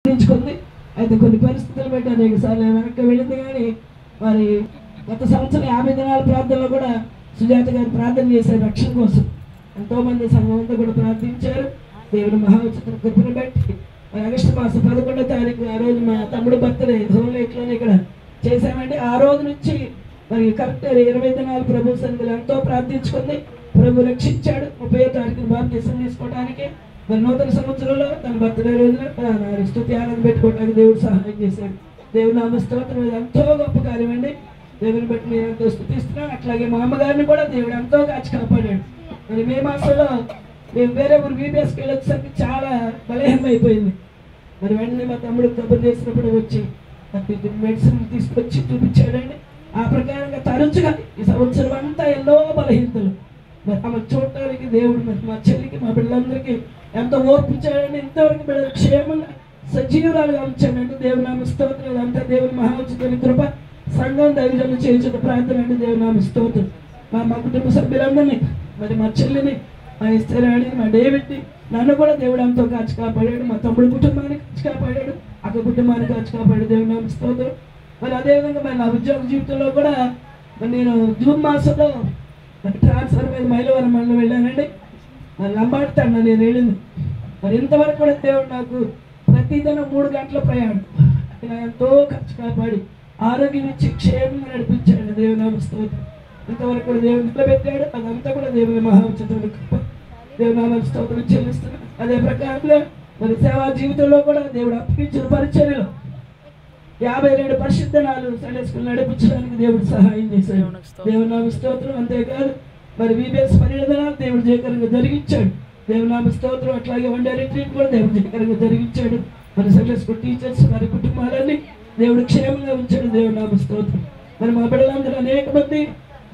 తెచ్చుకుంది. అయితే కొన్ని పరిస్థితులు బట్టి అనేక సార్లు వెనక్కి వెళ్ళింది. కానీ మరి గత సంవత్సరం 50 దినాల ప్రార్థనలో కూడా సుజాత గారు ప్రార్థన చేశారు రక్షణ కోసం. ఎంతోమంది సంఘం అంతా కూడా ప్రార్థించారు. దేవుడు మహోచిత కృపను బట్టి మరి ఆగస్టు మాసం 11వ తారీఖు ఆ రోజు మా తమ్ముడు బర్త్డే హోమ్ లేక్లోనే ఇక్కడ చేశామండి. ఆ రోజు నుంచి మరి కరెక్ట్ 20 దినాలు ప్రభు సన్నిధిలో ఎంతో ప్రార్థించుకుంది. ప్రభు రక్షించాడు. 30వ తారీఖున బాప్తిసం తీసుకోవడానికి మరి నూతన సంవత్సరంలో తన బర్త్డే రోజున స్తుతి ఆనందం పెట్టుకోవడానికి దేవుడు సహాయం చేశాడు. దేవుడు నామ స్తోత్రం. ఎంతో గొప్ప కార్యం అండి. దేవుని బట్టి నేను ఎంతో స్తుతిస్తున్నాను. అట్లాగే మా అమ్మగారిని కూడా దేవుడు ఎంతో కాచి కాపాడాడు. మరి మే మాసంలో మేము వేరే ఊరు VBSకి వెళ్ళొచ్చేసరికి చాలా బలహీనం అయిపోయింది. మరి వెంటనే మా తమ్ముడు కబురు చేసినప్పుడు వచ్చి మెడిసిన్ తీసుకొచ్చి చూపించాడండి. ఆ ప్రకారంగా తరచుగా ఈ సంవత్సరం అంతా ఎన్నో బలహీనతలు మరి ఆమె చూడటానికి దేవుడు మరి మా చెల్లికి మా బిడ్డలందరికీ ఎంతో ఓర్పించాడండి. ఇంతవరకు బిడ్డలు క్షేమంగా సజీవురాలుగా ఉంచాడండి. దేవుని నామ స్తోత్రం. అంతా దేవుని మహోచితమైన కృప. సంఘం దైవజనులు చేయించిన ప్రార్థన అండి. దేవుని నామ స్తోత్రం. మా కుటుంబ సభ్యులందరినీ మరి మా చెల్లిని మా ఇస్తరాణి మా డేవిడ్ని నన్ను కూడా దేవుడు ఎంతో కాచి కాపాడాడు. మా తమ్ముడు కుటుంబాన్ని కాచి కాపాడాడు. అక్క కుటుంబాన్ని కాచి కాపాడాడు. దేవుని నామ స్తోత్రం. మరి అదేవిధంగా మరి నా ఉద్యోగ జీవితంలో కూడా మరి నేను జూన్ మాసంలో ట్రాన్స్ఫర్ మీద మైలవరం మండలం వెళ్ళానండి. మరి లంబాడుతాను నేను వెళ్ళింది. మరి ఇంతవరకు కూడా దేవుడు నాకు ప్రతిదినం 3 గంటల ప్రయాణం ఎంతో ఖర్చు కాపాడి ఆరోగ్యం ఇచ్చి క్షేమంగా నడిపించాడు. దేవుని నామ స్తోత్రం. ఇంతవరకు కూడా దేవుడు నిలబెట్టాడు. అదంతా కూడా దేవుని మహోచితమైన కృప. దేవుని నామ స్తోత్రం చెల్లిస్తున్నాను. అదే ప్రకారంగా మరి సేవా జీవితంలో కూడా దేవుడు అప్పగించిన పరిచర్యలో 52 పరిశుద్ధనాలు సండే స్కూల్ నడిపించడానికి దేవుడు సహాయం చేశాడు. దేవుని నామ స్తోత్రం. అంతేకాదు మరి VBS 12 దినాలు దేవుడు జయకరంగా జరిగించాడు. దేవుని నామ స్తోత్రం. అట్లాగే 1 డే రిట్రీట్ కూడా దేవుడు జయకరంగా జరిగించాడు. మరి సండే స్కూల్ టీచర్స్ మరి కుటుంబాలన్నీ దేవుడు క్షేమంగా ఉంచాడు. దేవుని నామ స్తోత్రం. మరి మా బిడ్డలందరూ అనేక మంది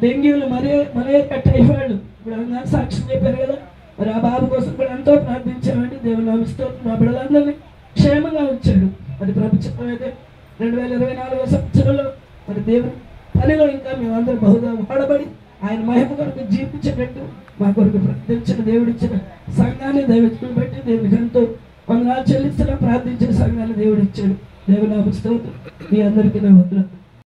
డెంగ్యూలు మలేరియా టైఫాయిడ్ ఇప్పుడు అందరూ సాక్ష్యం చెప్పారు కదా. మరి ఆ బాబు కోసం కూడా ఎంతో ప్రార్థించామండి. దేవుని నామ స్తోత్రం. మా బిడ్డలందరినీ క్షేమంగా ఉంచాడు. మరి ప్రభుత్వం అయితే 2024వ సంవత్సరంలో మరి దేవుని పనిలో ఇంకా మేమందరం బహుగా వాడబడి ఆయన మహిమ కొరకు జీవించేటట్టు మా కొరకు ప్రార్థించిన దేవుడిచ్చిన సంఘాన్ని దైవత్వం బట్టి దేవునికి ఎంతో వందనాలు చెల్లిస్తున్నా. ప్రార్థించిన సంఘాన్ని దేవుడు ఇచ్చాడు. దేవుని నామ స్తోత్రం. మీ అందరికీ నా వందనాలు.